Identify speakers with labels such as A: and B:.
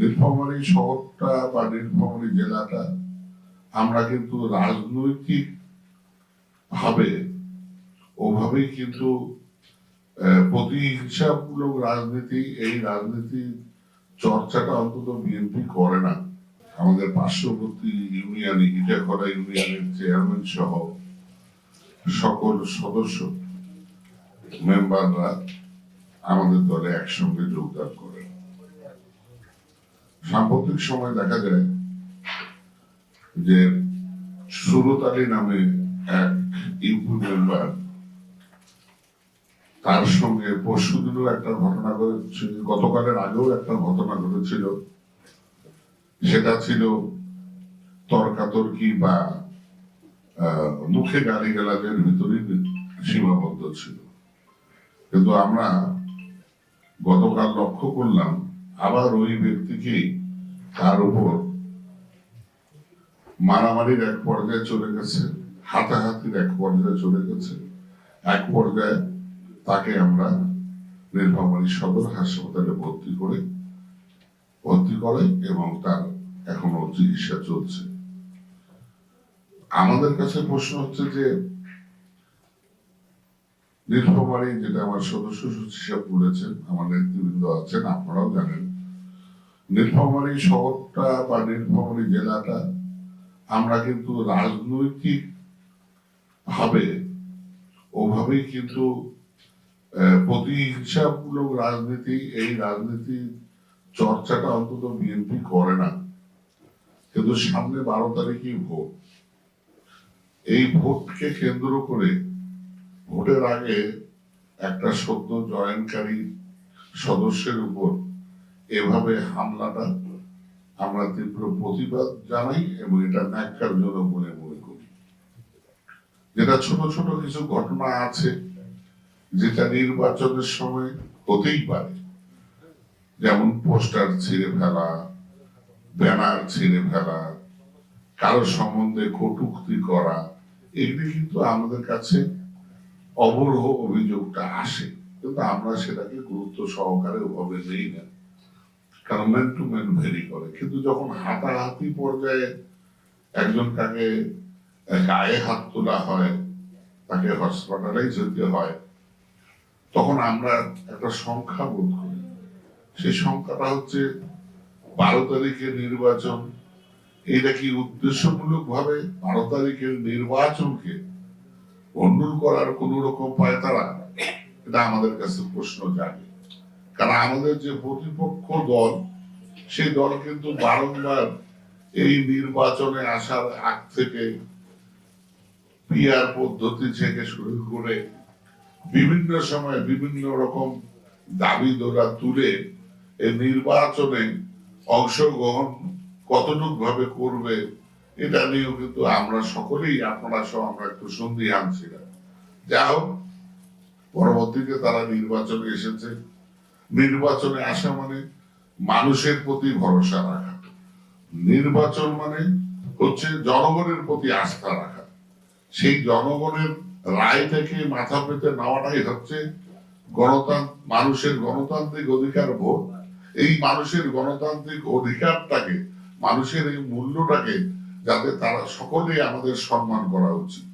A: নীলফামারী শহরটা বা নীলফামারী জেলাটা আমরা কিন্তু রাজনৈতিক ভাবে ওভাবেই কিন্তু প্রতিহিংসামূলক রাজনীতি, এই রাজনীতির চর্চাটা অন্তত বিএনপি করে না। আমাদের পার্শ্ববর্তী ইউনিয়নে ইটাখলা ইউনিয়নের চেয়ারম্যান সহ সকল সদস্য মেম্বাররা আমাদের দলে একসঙ্গে যোগদান করেন। সাম্প্রতিক সময় দেখা যায় যে সুরত আলী নামে এক ইউপি মেম্বার, তার সঙ্গে পরশুদিনও একটা ঘটনা ঘটেছিল, গতকালের আগেও একটা ঘটনা ঘটেছিল। সেটা ছিল তর্কাতর্কি বা মুখে গালিগালাজের ভিতরেই সীমাবদ্ধ ছিল। কিন্তু আমরা গতকাল লক্ষ্য করলাম আবার ওই ব্যক্তিকেই তার উপর মারামারির এক পর্যায়ে চলে গেছে, হাতাহাতির এক পর্যায়ে চলে গেছে। এক পর্যায়ে তাকে আমরা নীলফামারী সদর হাসপাতালে ভর্তি করে এবং তার এখনো চিকিৎসা চলছে। আমাদের কাছে প্রশ্ন হচ্ছে যে নীলফামারী, যেটা আমার সদস্য সচিব বলেছেন, আমার নেতৃবৃন্দ আছেন, আপনারাও জানেন, নীলফামারী শহরটা বা নীলফামারী জেলাটা আমরা কিন্তু রাজনৈতিক ভাবে ওভাবেই কিন্তু প্রতিহিংসামূলক রাজনীতি, এই রাজনীতির চর্চাটা অন্তত বিএনপি করে না। কিন্তু সামনে 12 তারিখে ভোট। এই ভোটকে কেন্দ্র করে ভোটের আগে একটা সদ্য জয়েনকারী সদস্যের উপর এভাবে হামলাটা আমরা তীব্র প্রতিবাদ জানাই এবং এটা ন্যাক্কারজনক বলে মনে করি। যেটা ছোট ছোট কিছু ঘটনা আছে যেটা নির্বাচনের সময় হতেই পারে, যেমন পোস্টার ছিঁড়ে ফেলা, ব্যানার ছিঁড়ে ফেলা, কারো সম্বন্ধে কটূক্তি করা, এগুলি কিন্তু আমাদের কাছে অবরোহ অভিযোগটা আসে, কিন্তু আমরা সেটাকে গুরুত্ব সহকারে ওভাবে নেই না, কারণ ম্যান টু ম্যান ভেরি করে। কিন্তু যখন হাতাহাতি পর্যায়ে একজন কাকে গায়ে হাত তোলা হয়, তাকে হসপিটালাইজ হতে হয়, তখন আমরা একটা সংখ্যা বোধ করি। সেই সংখ্যাটা হচ্ছে 12 তারিখের নির্বাচন। এটা কি উদ্দেশ্যমূলক ভাবে 12 তারিখের নির্বাচনকে গন্ডগোল করার কোন রকম পায় তারা? এটা আমাদের কাছে প্রশ্ন জাগে। কারণ আমাদের যে প্রতিপক্ষ দল, সেই দল কিন্তু বারংবার এই নির্বাচনে আসার আগ থেকে পিআর পদ্ধতি থেকে শুরু করে বিভিন্ন সময় বিভিন্ন রকম দাবি দোরা তুলে এই নির্বাচনে অংশগ্রহণ কতটুক ভাবে করবে এটা নিয়েও কিন্তু আমরা সকলেই, আপনারা সহ আমরা একটু সন্দিহান ছিলাম। যা হোক, পরবর্তীতে তারা নির্বাচনে এসেছে। নির্বাচনে আসা মানে মানুষের প্রতি ভরসা রাখা, নির্বাচন মানে হচ্ছে জনগণের প্রতি আস্থা রাখা। সেই জনগণের রায় থেকে মাথা পেতে নেওয়াটাই হচ্ছে মানুষের গণতান্ত্রিক অধিকার ভোট। এই মানুষের গণতান্ত্রিক অধিকারটাকে, মানুষের এই মূল্যটাকে যাতে তারা সকলেই আমাদের সম্মান করা উচিত।